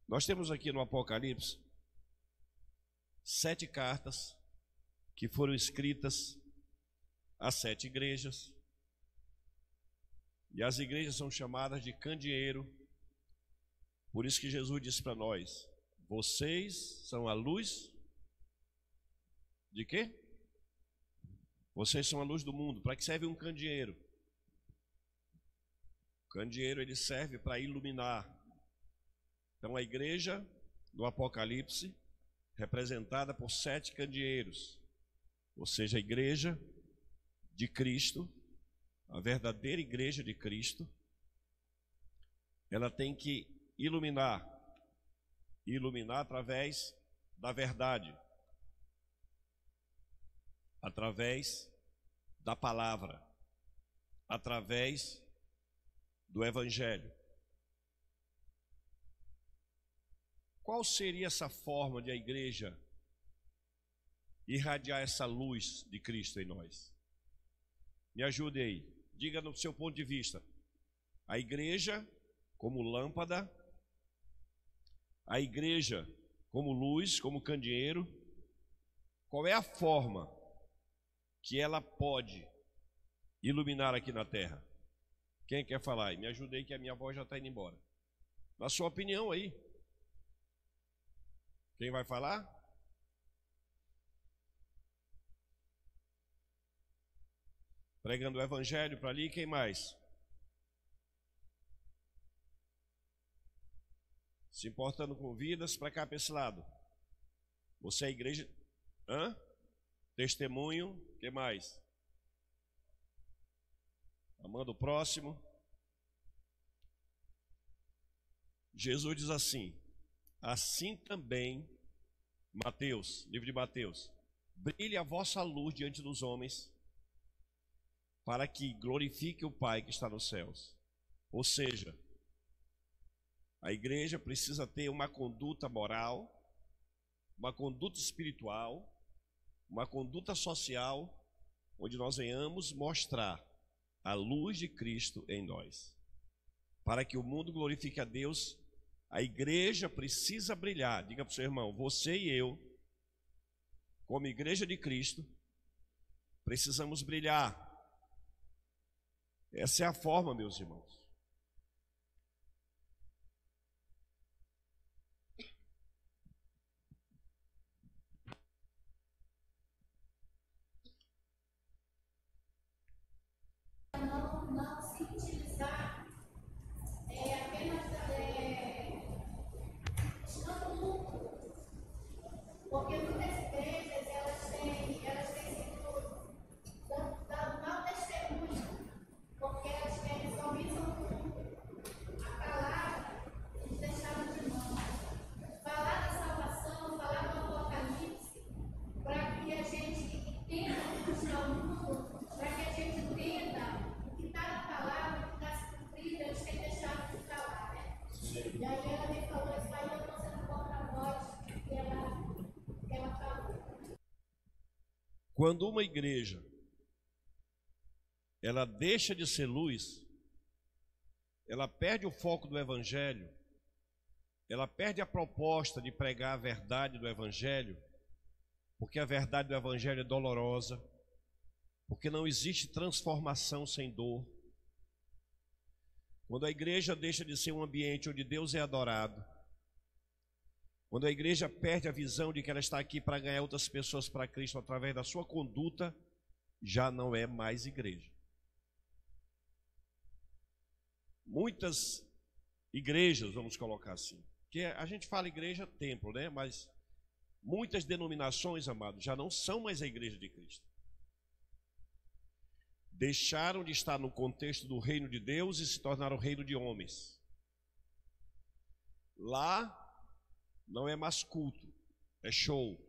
Nós temos aqui no Apocalipse 7 cartas que foram escritas às 7 igrejas. E as igrejas são chamadas de candeeiro. Por isso que Jesus disse para nós: vocês são a luz de quê? Vocês são a luz do mundo. Para que serve um candeeiro? O candeeiro, ele serve para iluminar. Então a igreja do Apocalipse, representada por 7 candeeiros, ou seja, a igreja de Cristo, a verdadeira igreja de Cristo, ela tem que iluminar através da verdade, através da palavra, através do evangelho. Qual seria essa forma de a igreja irradiar essa luz de Cristo em nós? Me ajude aí, diga no seu ponto de vista. A igreja como lâmpada, a igreja como luz, como candeeiro. Qual é a forma que ela pode iluminar aqui na terra? Quem quer falar? Me ajude aí que a minha voz já está indo embora. Na sua opinião aí. Quem vai falar? Pregando o evangelho para ali, quem mais? Se importando com vidas, para cá, para esse lado. Você é a igreja... Testemunho, que mais? Amando o próximo. Jesus diz assim: assim também, Mateus, livro de Mateus, brilhe a vossa luz diante dos homens, para que glorifique o Pai que está nos céus. Ou seja, a igreja precisa ter uma conduta moral, uma conduta espiritual, uma conduta social, onde nós venhamos mostrar a luz de Cristo em nós. Para que o mundo glorifique a Deus, a igreja precisa brilhar. Diga para o seu irmão: você e eu, como igreja de Cristo, precisamos brilhar. Essa é a forma, meus irmãos. Não se utilizar apenas estando lucro, porque muitas igrejas elas têm sido dado mau testemunho, porque elas querem somente a palavra e deixaram de mão. Falar da salvação, falar do Apocalipse, para que a gente entenda o que está no mundo, para que a gente entenda o que está na palavra, o que está se cumprindo, eles têm deixado de falar, né? E aí ela me falou isso, aí eu estou sendo porta-voz que ela falou. Quando uma igreja ela deixa de ser luz, ela perde o foco do evangelho, ela perde a proposta de pregar a verdade do evangelho, porque a verdade do evangelho é dolorosa, porque não existe transformação sem dor. Quando a igreja deixa de ser um ambiente onde Deus é adorado, quando a igreja perde a visão de que ela está aqui para ganhar outras pessoas para Cristo através da sua conduta, já não é mais igreja. Muitas igrejas, vamos colocar assim, que a gente fala igreja, templo, né? Mas muitas denominações, amados, já não são mais a igreja de Cristo. Deixaram de estar no contexto do reino de Deus e se tornaram reino de homens. Lá não é mais culto, é show.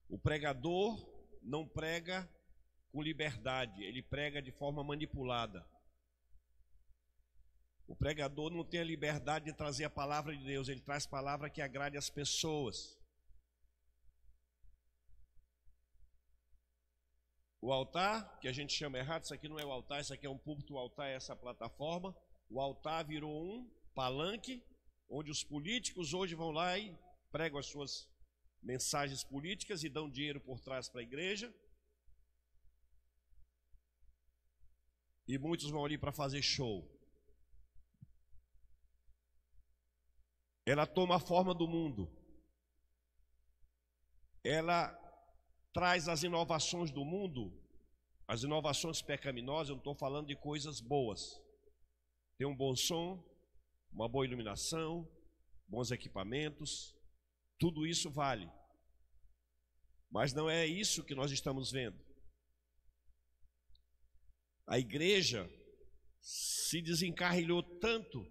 O pregador não prega com liberdade, ele prega de forma manipulada. O pregador não tem a liberdade de trazer a palavra de Deus, ele traz palavra que agrade as pessoas. O altar, que a gente chama errado, isso aqui não é o altar, isso aqui é um púlpito, o altar é essa plataforma. O altar virou um palanque, onde os políticos hoje vão lá e pregam as suas mensagens políticas e dão dinheiro por trás para a igreja. E muitos vão ali para fazer show. Ela toma a forma do mundo. Ela traz as inovações do mundo, as inovações pecaminosas. Eu não estou falando de coisas boas. Tem um bom som, uma boa iluminação, bons equipamentos, tudo isso vale. Mas não é isso que nós estamos vendo. A igreja se desencarrilhou tanto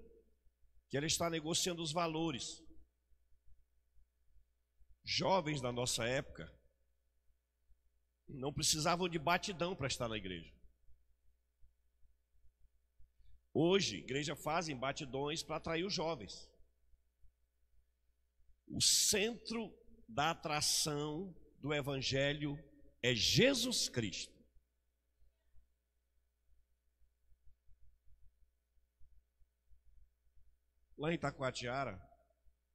que ela está negociando os valores. Jovens da nossa época não precisavam de batidão para estar na igreja. Hoje, a igreja fazem batidões para atrair os jovens. O centro da atração do evangelho é Jesus Cristo. Lá em Itacoatiara,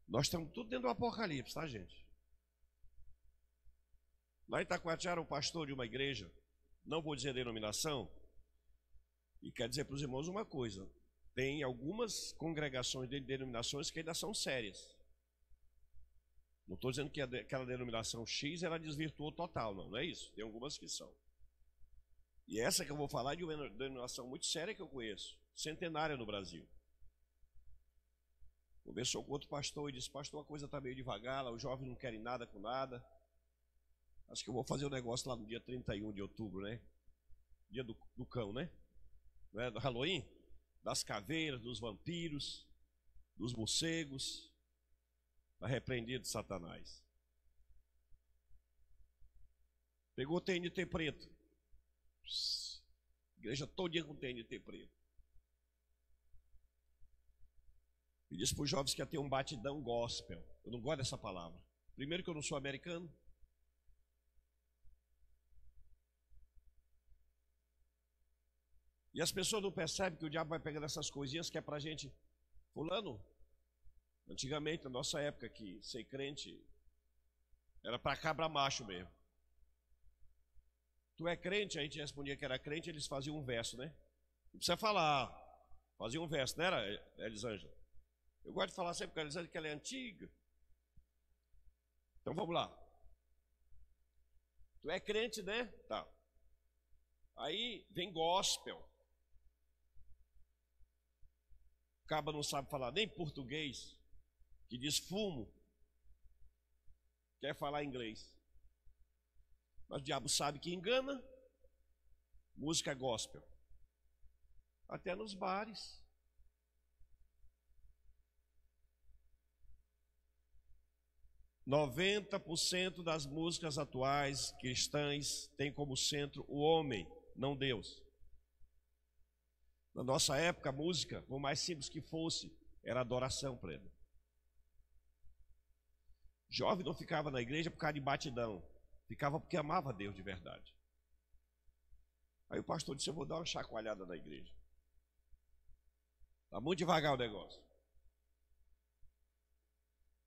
nós estamos tudo dentro do Apocalipse, tá, gente? Lá em Itacoatiara, o pastor de uma igreja, não vou dizer denominação, e quer dizer para os irmãos uma coisa: tem algumas congregações de denominações que ainda são sérias. Não estou dizendo que aquela denominação X ela desvirtuou total, não é isso. Tem algumas que são. E essa que eu vou falar é de uma denominação muito séria que eu conheço, centenária no Brasil. Conversou com outro pastor e disse: pastor, a coisa está meio devagar, lá os jovens não querem nada com nada. Acho que eu vou fazer um negócio lá no dia 31 de outubro, né? Dia do cão, né? Do Halloween, das caveiras, dos vampiros, dos morcegos. Está repreendido de Satanás. Pegou TNT preto. Igreja todinha com TNT preto. E disse para os jovens que ia ter um batidão gospel. Eu não gosto dessa palavra. Primeiro que eu não sou americano. E as pessoas não percebem que o diabo vai pegando essas coisinhas que é para a gente. Fulano, antigamente, na nossa época, que ser crente era para cabra macho mesmo. Tu é crente? A gente respondia que era crente, eles faziam um verso, né? Não precisa falar. Fazia um verso, não era, Elisângela? Eu gosto de falar sempre com a Elisângela que ela é antiga. Então vamos lá. Tu é crente, né? Tá. Aí vem gospel. O caba não sabe falar nem português, que diz fumo, quer falar inglês. Mas o diabo sabe que engana. Música gospel. Até nos bares. ,90% das músicas atuais cristãs têm como centro o homem, não Deus. Na nossa época, a música, por mais simples que fosse, era adoração plena. Jovem não ficava na igreja por causa de batidão, ficava porque amava a Deus de verdade. Aí o pastor disse: eu vou dar uma chacoalhada na igreja. Está muito devagar o negócio.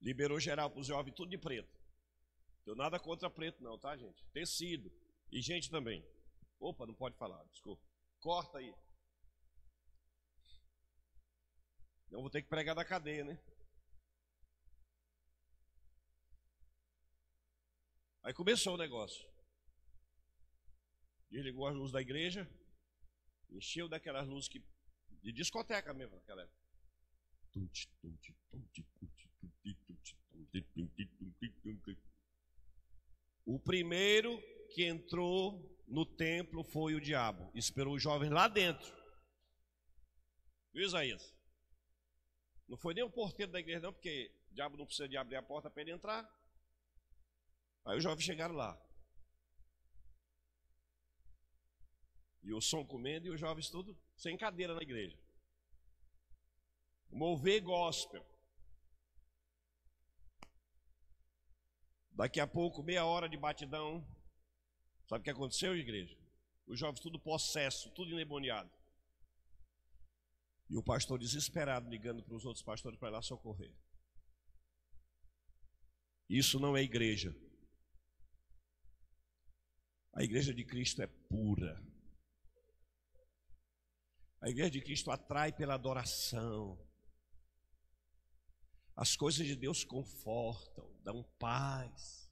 Liberou geral para os jovens, tudo de preto. Não tenho nada contra preto não, tá, gente? Tecido. E gente também. Opa, não pode falar, desculpa. Corta aí. Não vou ter que pregar da cadeia, né? Aí começou o negócio. Desligou as luzes da igreja, encheu daquelas luzes que, de discoteca mesmo naquela época. O primeiro que entrou no templo foi o diabo. Esperou os jovens lá dentro. Viu, Isaías? Não foi nem o porteiro da igreja não, porque o diabo não precisa de abrir a porta para ele entrar. Aí os jovens chegaram lá. E o som comendo e os jovens tudo sem cadeira na igreja. Mover gospel. Daqui a pouco, meia hora de batidão. Sabe o que aconteceu, igreja? Os jovens tudo possesso, tudo endemoniado. E o pastor desesperado ligando para os outros pastores para ir lá socorrer. Isso não é igreja. A igreja de Cristo é pura. A igreja de Cristo atrai pela adoração. As coisas de Deus confortam, dão paz.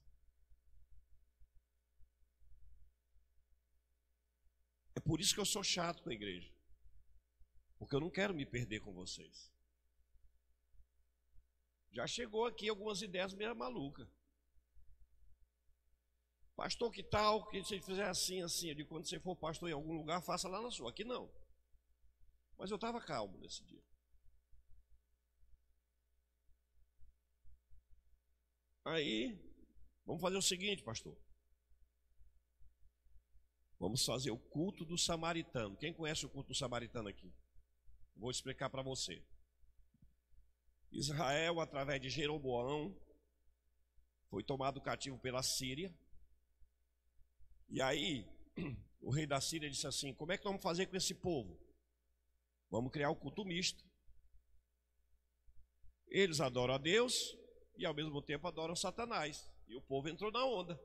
É por isso que eu sou chato com a igreja. Porque eu não quero me perder com vocês. Já chegou aqui algumas ideias meio malucas. Pastor, que tal que você fizer assim, assim? Eu digo, quando você for pastor em algum lugar, faça lá na sua. Aqui não. Mas eu estava calmo nesse dia. Aí, vamos fazer o seguinte, pastor. Vamos fazer o culto do samaritano. Quem conhece o culto do samaritano aqui? Vou explicar para você. Israel, através de Jeroboão, foi tomado cativo pela Síria. E aí, o rei da Síria disse assim: como é que vamos fazer com esse povo? Vamos criar o culto misto. Eles adoram a Deus e ao mesmo tempo adoram Satanás. E o povo entrou na onda.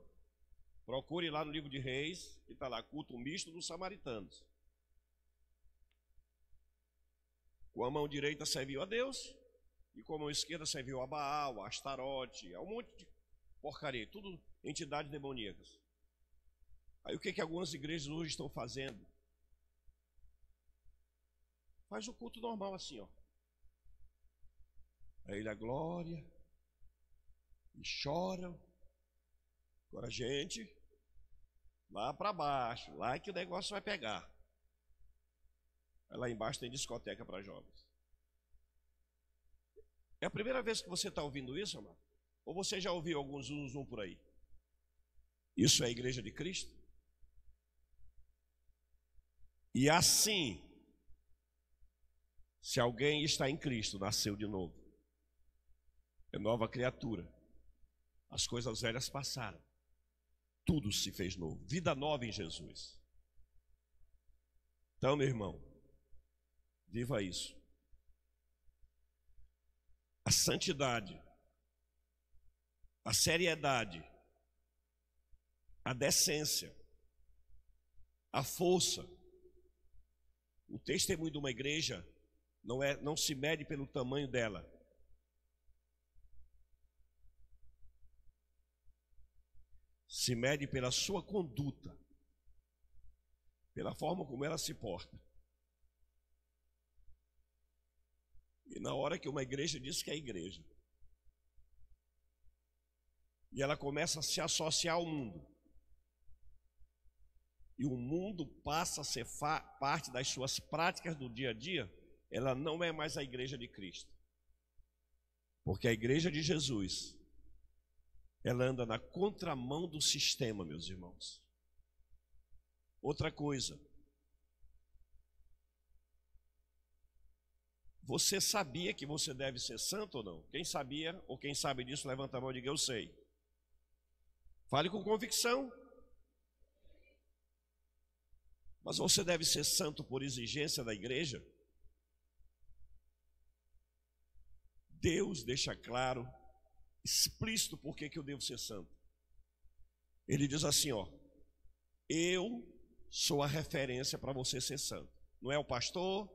Procure lá no livro de Reis, que está lá, culto misto dos samaritanos. Com a mão direita serviu a Deus, e com a mão esquerda serviu a Baal, a Astarote, a um monte de porcaria, tudo entidades demoníacas. Aí o que algumas igrejas hoje estão fazendo? Faz o culto normal assim, ó. A ele a glória, e choram. Agora, gente, lá para baixo, lá é que o negócio vai pegar. Aí lá embaixo tem discoteca para jovens. É a primeira vez que você está ouvindo isso, amado? Ou você já ouviu alguns zum por aí? Isso é a igreja de Cristo? E assim, se alguém está em Cristo, nasceu de novo, é nova criatura. As coisas velhas passaram, tudo se fez novo, vida nova em Jesus. Então, meu irmão, viva isso. A santidade, a seriedade, a decência, a força. O testemunho de uma igreja não se mede pelo tamanho dela. Se mede pela sua conduta, pela forma como ela se porta. E na hora que uma igreja diz que é igreja, e ela começa a se associar ao mundo, e o mundo passa a ser parte das suas práticas do dia a dia, ela não é mais a igreja de Cristo. Porque a igreja de Jesus, ela anda na contramão do sistema, meus irmãos. Outra coisa, você sabia que você deve ser santo ou não? Quem sabia ou quem sabe disso, levanta a mão e diga: eu sei. Fale com convicção. Mas você deve ser santo por exigência da igreja? Deus deixa claro, explícito por que eu devo ser santo. Ele diz assim, ó: eu sou a referência para você ser santo. Não é o pastor,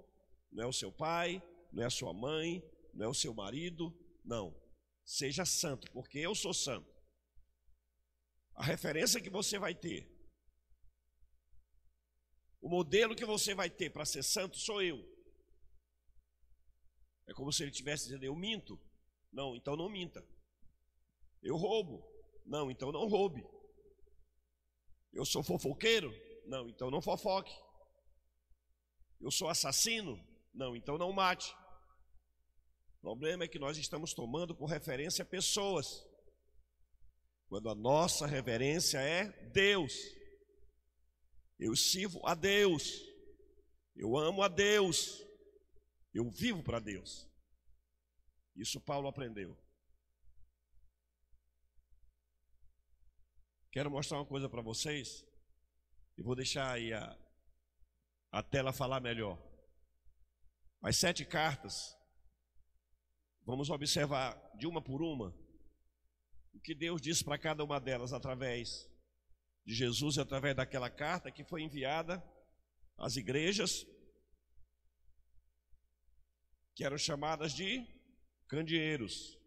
não é o seu pai, não é a sua mãe, não é o seu marido, não. Seja santo, porque eu sou santo. A referência que você vai ter, o modelo que você vai ter para ser santo sou eu. É como se ele estivesse dizendo: eu minto. Não, então não minta. Eu roubo. Não, então não roube. Eu sou fofoqueiro. Não, então não fofoque. Eu sou assassino. Não, então não mate. O problema é que nós estamos tomando por referência pessoas, quando a nossa reverência é Deus. Eu sirvo a Deus, eu amo a Deus, eu vivo para Deus. Isso Paulo aprendeu. Quero mostrar uma coisa para vocês, e vou deixar aí a tela falar melhor. As 7 cartas, vamos observar de uma por uma o que Deus disse para cada uma delas através de Jesus e através daquela carta que foi enviada às igrejas que eram chamadas de candeeiros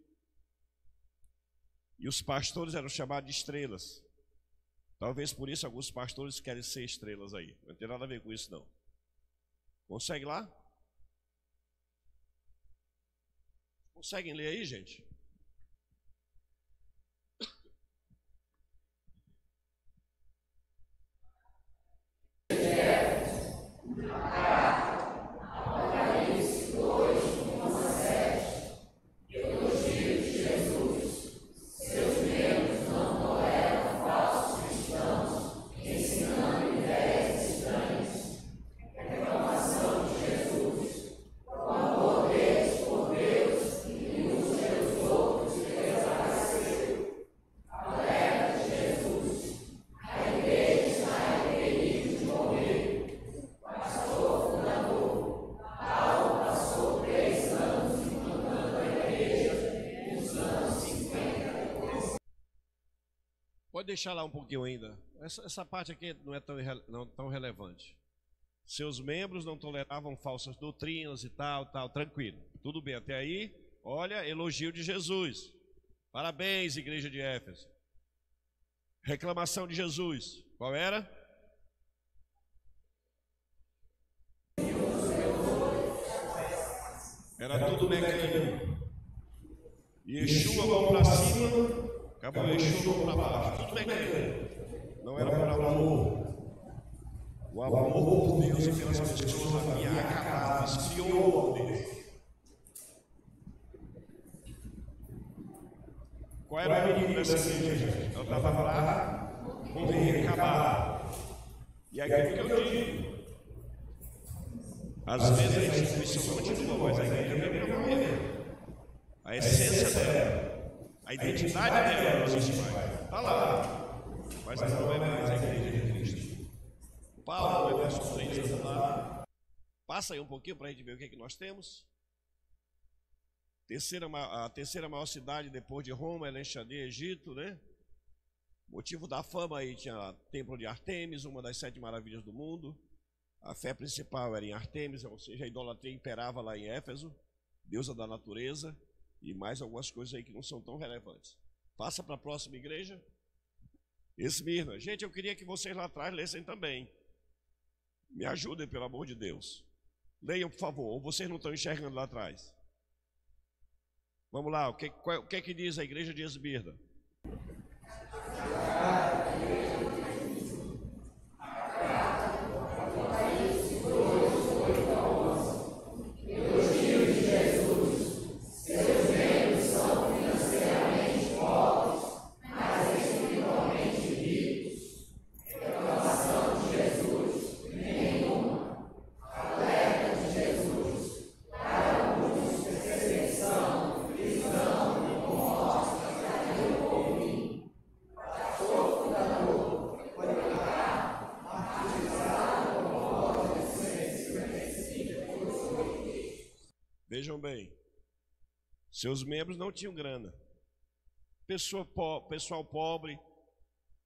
e os pastores eram chamados de estrelas. Talvez por isso alguns pastores querem ser estrelas aí. Não tem nada a ver com isso não. Consegue lá? Conseguem ler aí, gente? Pode deixar lá um pouquinho ainda. Essa parte aqui não é tão relevante. Seus membros não toleravam falsas doutrinas e tal, tranquilo. Tudo bem, até aí, olha, elogio de Jesus. Parabéns, igreja de Éfeso. Reclamação de Jesus. Qual era? Era tudo mecânico. Yeshua mão para cima. Acabou Yeshua para baixo, tudo mecânico. Não era por amor. O amor por Deus e pelas pessoas havia acabado, esfriou o Deus. Qual era o menino dessa igreja? Ela estava lá, morrer, acabar. E é aquilo que eu digo. Às vezes a instituição continua, mas a igreja veio para morrer. A essência dela. A identidade dela não existe mais. Está lá. Mas ela não é mais a igreja de Cristo. Paulo, no verso 3, lá. Passa aí um pouquinho para a gente ver o que é que nós temos. A terceira maior cidade depois de Roma é Alexandria, Egito, né? Motivo da fama aí tinha templo de Artemis, uma das 7 maravilhas do mundo. A fé principal era em Artemis, ou seja, a idolatria imperava lá em Éfeso, deusa da natureza. E mais algumas coisas aí que não são tão relevantes. Passa para a próxima igreja. Esmirna. Gente, eu queria que vocês lá atrás lessem também. Me ajudem, pelo amor de Deus. Leiam, por favor, ou vocês não estão enxergando lá atrás. Vamos lá, o que que diz a igreja de Esmirna? Vejam bem, seus membros não tinham grana. Pessoal pobre,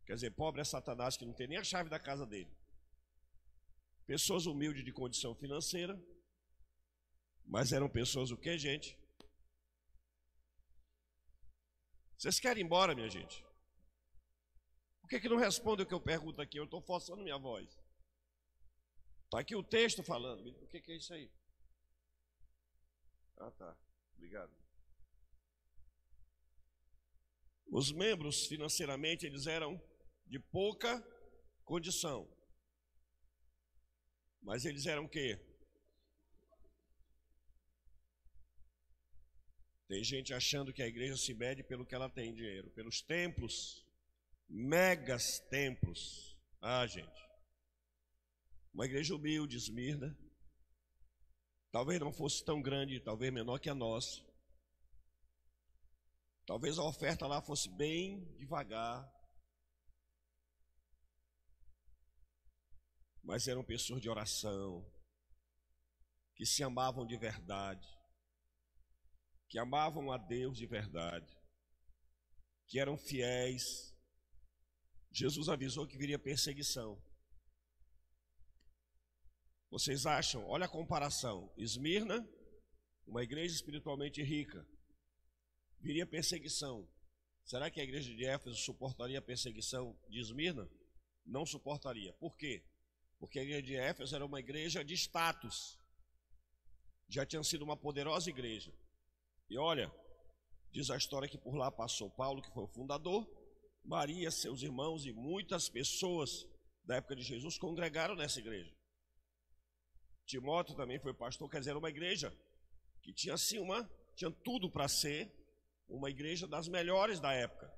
quer dizer, pobre é Satanás que não tem nem a chave da casa dele. Pessoas humildes de condição financeira, mas eram pessoas o que, gente? Vocês querem ir embora, minha gente? Por que não responde o que eu pergunto aqui? Eu estou forçando minha voz. Está aqui o texto falando. O que é isso aí? Ah, tá. Obrigado. Os membros, financeiramente, eles eram de pouca condição. Mas eles eram o quê? Tem gente achando que a igreja se mede pelo que ela tem dinheiro, pelos templos, megas templos. Ah, gente. Uma igreja humilde, Esmirna. Talvez não fosse tão grande, talvez menor que a nossa. Talvez a oferta lá fosse bem devagar. Mas eram pessoas de oração. que se amavam de verdade, que amavam a Deus de verdade, que eram fiéis. Jesus avisou que viria perseguição. Vocês acham? Olha a comparação. Esmirna, uma igreja espiritualmente rica, viria perseguição. Será que a igreja de Éfeso suportaria a perseguição de Esmirna? Não suportaria. Por quê? Porque a igreja de Éfeso era uma igreja de status. Já tinha sido uma poderosa igreja. E olha, diz a história que por lá passou Paulo, que foi o fundador, Maria, seus irmãos e muitas pessoas da época de Jesus congregaram nessa igreja. Timóteo também foi pastor, quer dizer, era uma igreja que tinha assim tinha tudo para ser uma igreja das melhores da época,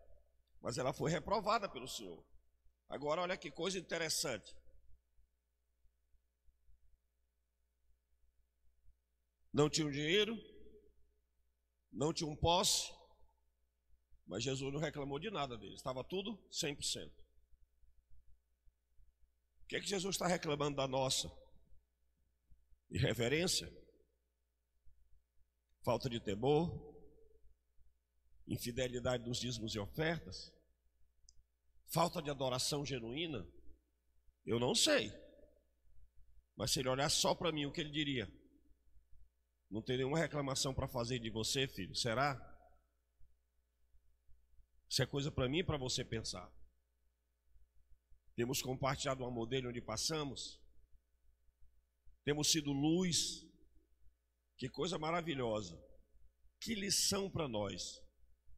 mas ela foi reprovada pelo Senhor. Agora olha que coisa interessante. Não tinham dinheiro, não tinham posse, mas Jesus não reclamou de nada deles, estava tudo 100%. O que é que Jesus está reclamando da nossa? Irreverência, falta de temor, infidelidade dos dízimos e ofertas, falta de adoração genuína? Eu não sei, mas se ele olhar só para mim, o que ele diria? Não tem nenhuma reclamação para fazer de você, filho? Será? Isso é coisa para mim e para você pensar. Temos compartilhado um amor dele onde passamos. Temos sido luz. Que coisa maravilhosa. Que lição para nós.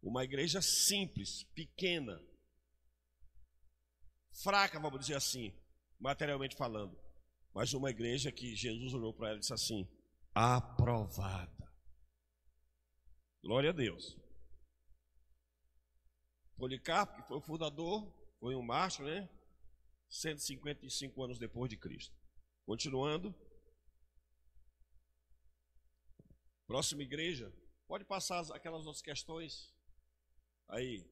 Uma igreja simples, pequena, fraca, vamos dizer assim, materialmente falando. Mas uma igreja que Jesus olhou para ela e disse assim: aprovada. Glória a Deus. Policarpo, que foi o fundador, foi um mártir, né? 155 anos depois de Cristo. Continuando. Próxima igreja. Pode passar aquelas outras questões aí.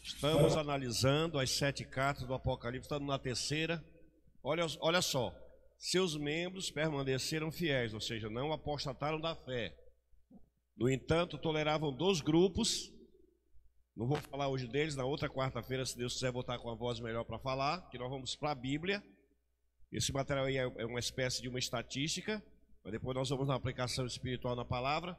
Estamos analisando as 7 cartas do Apocalipse, estamos na terceira. Olha só, seus membros permaneceram fiéis, ou seja, não apostataram da fé. No entanto, toleravam 2 grupos. Não vou falar hoje deles, na outra quarta-feira, se Deus quiser botar com a voz melhor para falar, que nós vamos para a Bíblia. Esse material aí é uma espécie de uma estatística, mas depois nós vamos na aplicação espiritual na palavra.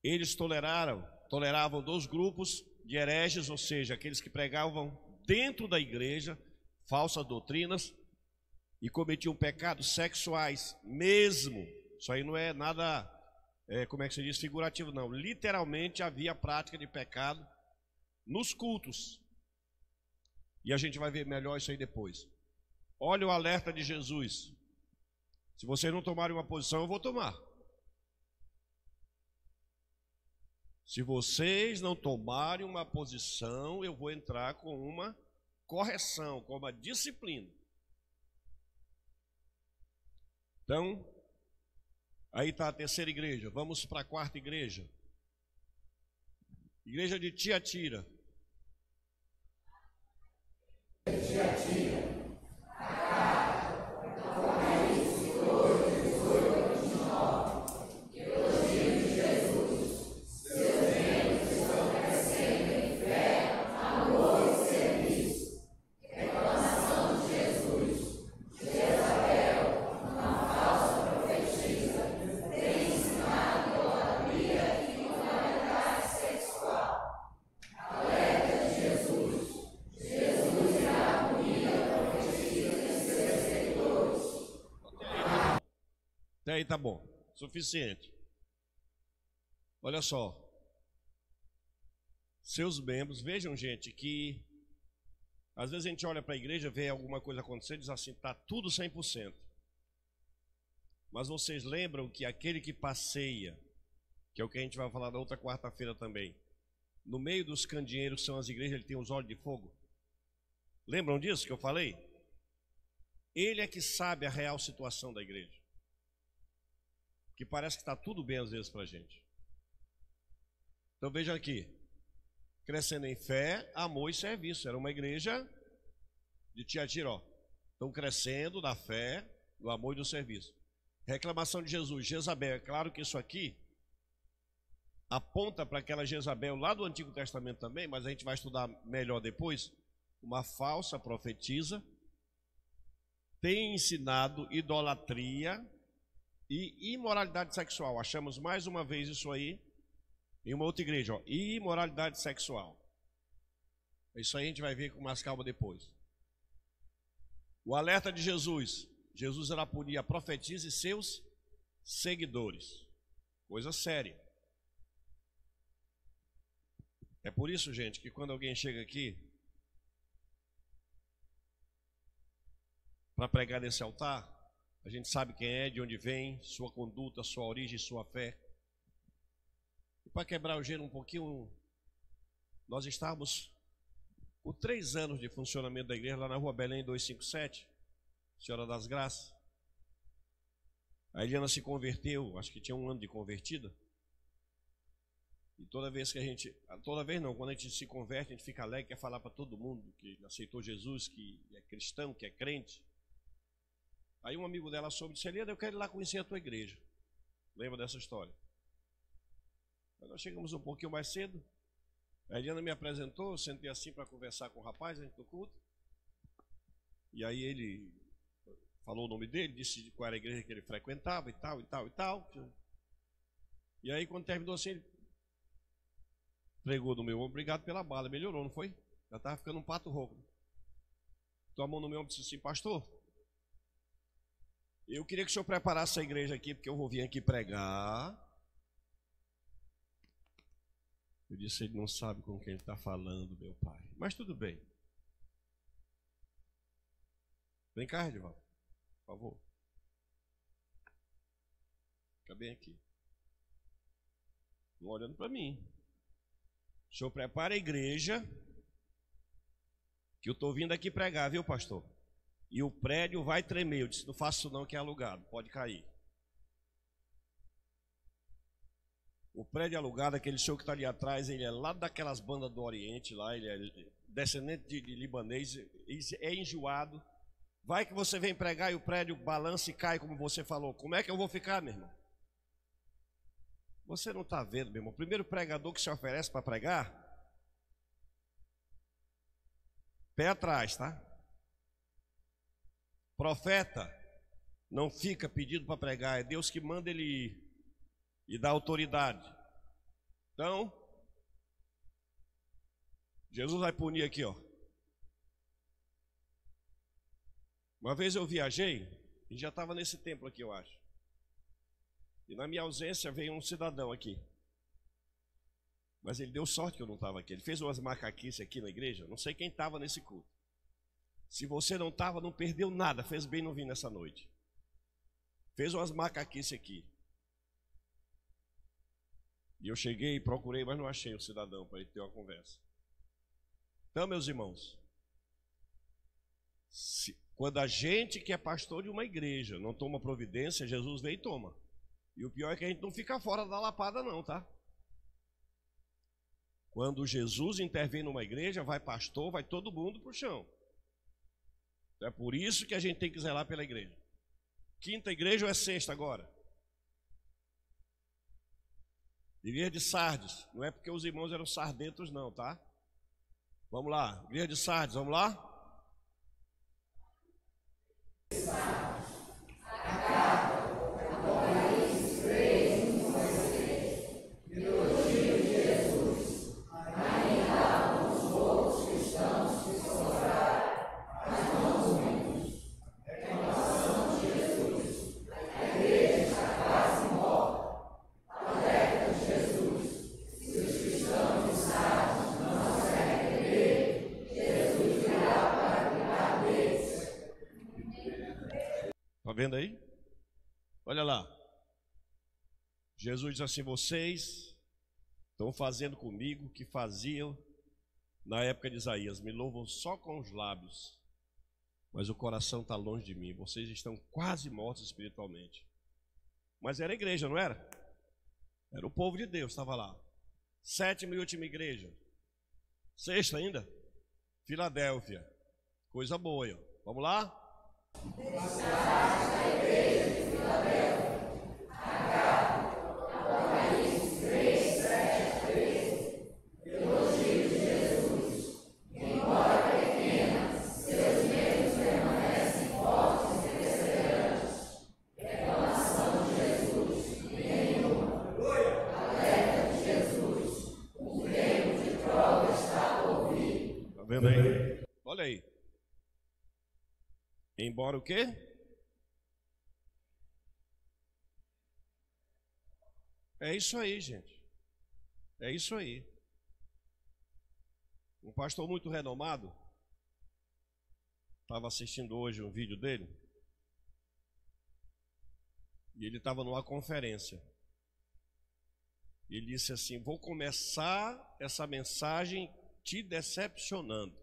Eles toleravam 2 grupos de hereges, ou seja, aqueles que pregavam dentro da igreja falsas doutrinas e cometiam pecados sexuais mesmo. Isso aí não é nada, como é que se diz, figurativo, não. Literalmente havia prática de pecado nos cultos. E a gente vai ver melhor isso aí depois. Olha o alerta de Jesus. Se vocês não tomarem uma posição, eu vou tomar. Se vocês não tomarem uma posição, eu vou entrar com uma correção, com uma disciplina. Então, aí está a terceira igreja. Vamos para a quarta igreja. Igreja de Tiatira. Até aí tá bom, suficiente. Olha só. Seus membros, vejam, gente, que às vezes a gente olha para a igreja, vê alguma coisa acontecer e diz assim, tá tudo 100%. Mas vocês lembram que aquele que passeia, que é o que a gente vai falar na outra quarta-feira também, no meio dos candeeiros que são as igrejas, ele tem os olhos de fogo? Lembram disso que eu falei? Ele é que sabe a real situação da igreja. Que parece que está tudo bem às vezes para a gente. Então vejam aqui. Crescendo em fé, amor e serviço. Era uma igreja de Tiatira. Estão crescendo na fé, no amor e no serviço. Reclamação de Jesus. Jezabel. É claro que isso aqui aponta para aquela Jezabel lá do Antigo Testamento também, mas a gente vai estudar melhor depois. Uma falsa profetisa. Tem ensinado idolatria e imoralidade sexual. Achamos mais uma vez isso aí em uma outra igreja, ó, imoralidade sexual. Isso aí a gente vai ver com mais calma depois. O alerta de Jesus. Jesus irá punir a profetisa e seus seguidores. Coisa séria. É por isso, gente, que quando alguém chega aqui para pregar nesse altar, a gente sabe quem é, de onde vem, sua conduta, sua origem, sua fé. E para quebrar o gelo um pouquinho, nós estávamos com 3 anos de funcionamento da igreja lá na Rua Belém 257, Senhora das Graças. A Eliana se converteu, acho que tinha 1 ano de convertida. E toda vez que quando a gente se converte, a gente fica alegre, quer falar para todo mundo que aceitou Jesus, que é cristão, que é crente. Aí um amigo dela soube e disse, Eliana, eu quero ir lá conhecer a tua igreja. Lembra dessa história? Aí nós chegamos um pouquinho mais cedo. A Eliana me apresentou, eu sentei assim para conversar com o rapaz dentro do culto. E aí ele falou o nome dele, disse qual era a igreja que ele frequentava e tal, e tal, e tal. E aí quando terminou assim, ele pregou no meu ombro, obrigado pela bala, melhorou, não foi? Já estava ficando um pato rouco. Tua mão no meu ombro e disse assim, pastor, eu queria que o senhor preparasse a igreja aqui, porque eu vou vir aqui pregar. Eu disse, ele não sabe com quem ele está falando, meu pai. Mas tudo bem. Vem cá, Edivaldo, por favor. Fica bem aqui. Não olhando para mim. O senhor prepara a igreja, que eu estou vindo aqui pregar, viu, pastor? E o prédio vai tremer. Eu disse, não faço isso não, que é alugado, pode cair. O prédio alugado, aquele senhor que está ali atrás, ele é lá daquelas bandas do Oriente, lá, ele é descendente de libanês, é enjoado. Vai que você vem pregar e o prédio balança e cai, como você falou. Como é que eu vou ficar, meu irmão? Você não está vendo, meu irmão? O primeiro pregador que se oferece para pregar, pé atrás, tá? Profeta não fica pedido para pregar, é Deus que manda ele ir e dá autoridade. Então, Jesus vai punir aqui, ó. Uma vez eu viajei e já estava nesse templo aqui, eu acho. E na minha ausência veio um cidadão aqui. Mas ele deu sorte que eu não estava aqui. Ele fez umas macaquices aqui na igreja. Não sei quem estava nesse culto. Se você não estava, não perdeu nada. Fez bem não vir nessa noite. Fez umas macaquices aqui. E eu cheguei e procurei, mas não achei o cidadão para ele ter uma conversa. Então, meus irmãos, quando a gente que é pastor de uma igreja não toma providência, Jesus vem e toma. E o pior é que a gente não fica fora da lapada não, tá? Quando Jesus intervém numa igreja, vai pastor, vai todo mundo pro chão. É por isso que a gente tem que zelar pela igreja. Quinta igreja ou é sexta agora? Igreja de Sardes. Não é porque os irmãos eram sardentos não, tá? Vamos lá. Igreja de Sardes, vamos lá? vendo aí? Olha lá. Jesus diz assim: vocês estão fazendo comigo o que faziam na época de Isaías. Me louvam só com os lábios, mas o coração está longe de mim. Vocês estão quase mortos espiritualmente. Mas era a igreja, não era? Era o povo de Deus, estava lá. Sétima e última igreja. Sexta ainda? Filadélfia. Coisa boa, ó. Vamos lá? Tá vendo aí? Olha aí. Embora o quê? É isso aí, gente. É isso aí. Um pastor muito renomado, estava assistindo hoje um vídeo dele, e ele estava numa conferência. Ele disse assim: vou começar essa mensagem te decepcionando.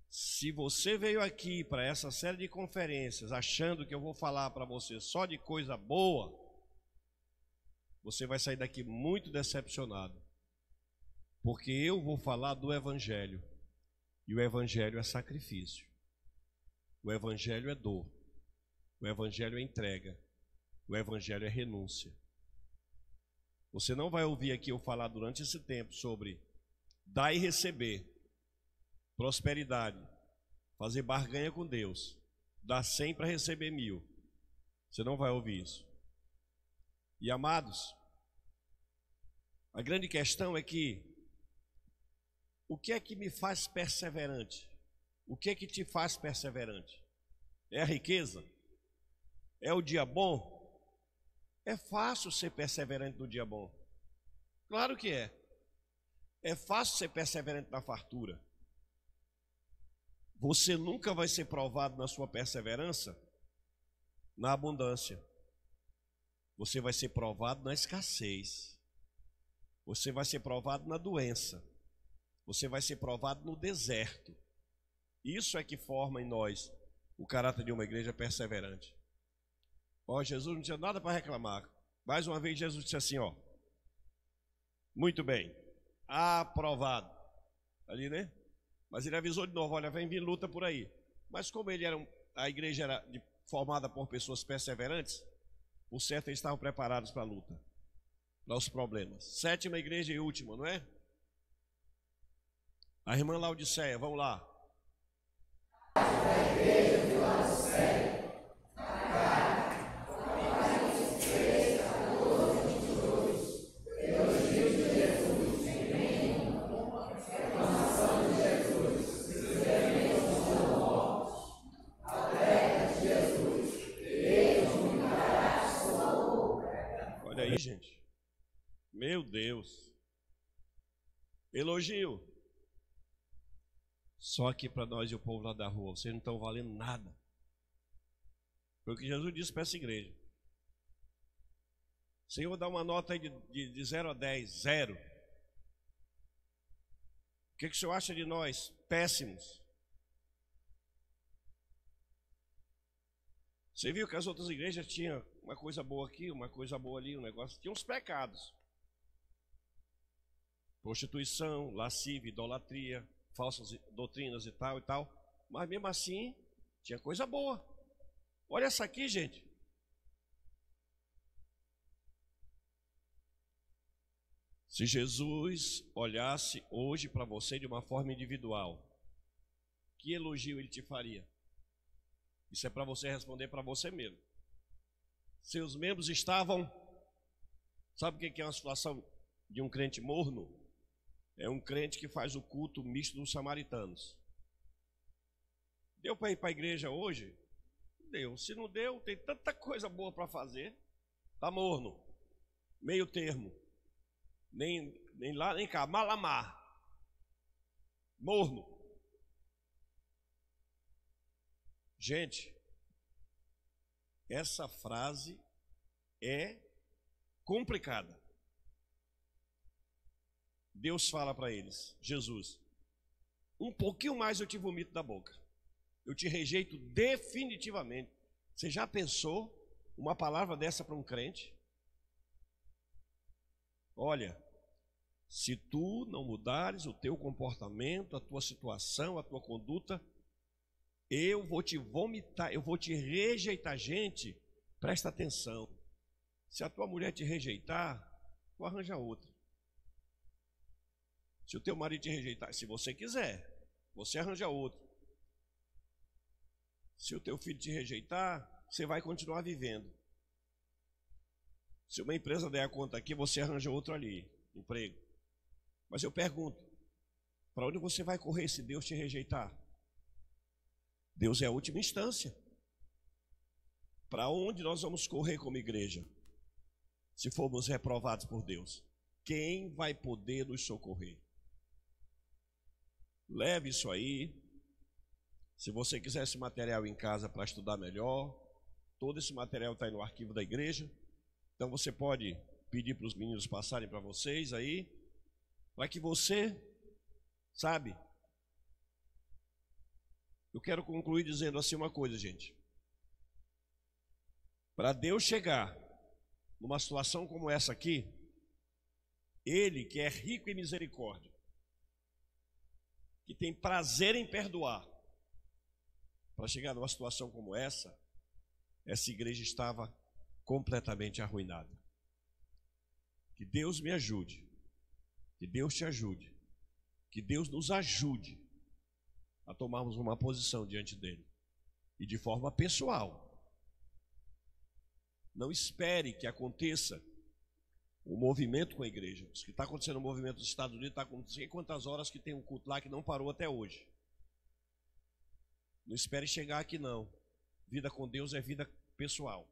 Se você veio aqui para essa série de conferências achando que eu vou falar para você só de coisa boa, você vai sair daqui muito decepcionado. Porque eu vou falar do Evangelho. E o Evangelho é sacrifício. O Evangelho é dor. O Evangelho é entrega. O Evangelho é renúncia. Você não vai ouvir aqui eu falar durante esse tempo sobre dar e receber, prosperidade, fazer barganha com Deus, dar 100 para receber 1000. Você não vai ouvir isso. E amados, a grande questão é que o que é que me faz perseverante? O que é que te faz perseverante? É a riqueza? É o dia bom? É fácil ser perseverante no dia bom. Claro que é. É fácil ser perseverante na fartura. Você nunca vai ser provado na sua perseverança na abundância. Você vai ser provado na escassez. Você vai ser provado na doença. Você vai ser provado no deserto. Isso é que forma em nós o caráter de uma igreja perseverante. Ó, Jesus não tinha nada para reclamar. Mais uma vez Jesus disse assim, ó: muito bem, aprovado. Ali, né? Mas ele avisou de novo: olha, vem vir luta por aí. Mas como a igreja era formada por pessoas perseverantes, por certo eles estavam preparados para a luta, para os problemas. Sétima igreja e última, não é? A irmã Laodiceia, vamos lá. A igreja de Laodiceia. Olha aí, gente. Meu Deus. Elogio. Só que para nós e o povo lá da rua, vocês não estão valendo nada. Foi o que Jesus disse para essa igreja. Senhor, dá uma nota aí de 0 a 10, 0. O que o senhor acha de nós? Péssimos. Você viu que as outras igrejas tinham uma coisa boa aqui, uma coisa boa ali, um negócio. Tinha uns pecados. Prostituição, lascívia, idolatria, falsas doutrinas e tal. Mas mesmo assim, tinha coisa boa. Olha essa aqui, gente. Se Jesus olhasse hoje para você de uma forma individual, que elogio ele te faria? Isso é para você responder para você mesmo. Seus membros estavam... Sabe o que é uma situação de um crente morno? É um crente que faz o culto misto dos samaritanos. Deu para ir para a igreja hoje? Deu. Se não deu, tem tanta coisa boa para fazer. Está morno. Meio termo. Nem lá, nem cá. Malamar. Morno. Gente, essa frase é complicada. Deus fala para eles, Jesus, um pouquinho mais eu te vomito da boca. Eu te rejeito definitivamente. Você já pensou uma palavra dessa para um crente? Olha, se tu não mudares o teu comportamento, a tua situação, a tua conduta, eu vou te vomitar, eu vou te rejeitar. Gente, presta atenção. Se a tua mulher te rejeitar, tu arranja outra. Se o teu marido te rejeitar, se você quiser, você arranja outro. Se o teu filho te rejeitar, você vai continuar vivendo. Se uma empresa der a conta aqui, você arranja outro ali, emprego. Mas eu pergunto, para onde você vai correr se Deus te rejeitar? Deus é a última instância. Para onde nós vamos correr como igreja? Se formos reprovados por Deus, quem vai poder nos socorrer? Leve isso aí. Se você quiser esse material em casa para estudar melhor, todo esse material está aí no arquivo da igreja. Então você pode pedir para os meninos passarem para vocês aí, para que você, sabe? Eu quero concluir dizendo assim uma coisa, gente. Para Deus chegar numa situação como essa aqui, Ele que é rico em misericórdia, que tem prazer em perdoar, para chegar numa situação como essa igreja estava completamente arruinada. Que Deus me ajude, que Deus te ajude, que Deus nos ajude a tomarmos uma posição diante dele, e de forma pessoal. Não espere que aconteça um movimento com a igreja. O que está acontecendo no movimento dos Estados Unidos, está com não sei quantas horas que tem um culto lá que não parou até hoje. Não espere chegar aqui não. Vida com Deus é vida pessoal.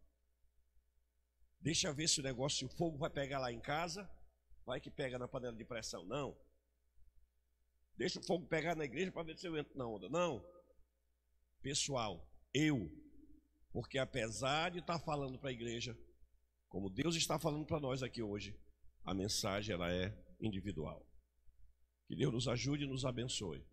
Deixa ver se o negócio, se o fogo vai pegar lá em casa, vai que pega na panela de pressão. Não. Deixa o fogo pegar na igreja para ver se eu entro na onda. Não. Pessoal, porque apesar de estar falando para a igreja, como Deus está falando para nós aqui hoje, a mensagem ela é individual. Que Deus nos ajude e nos abençoe.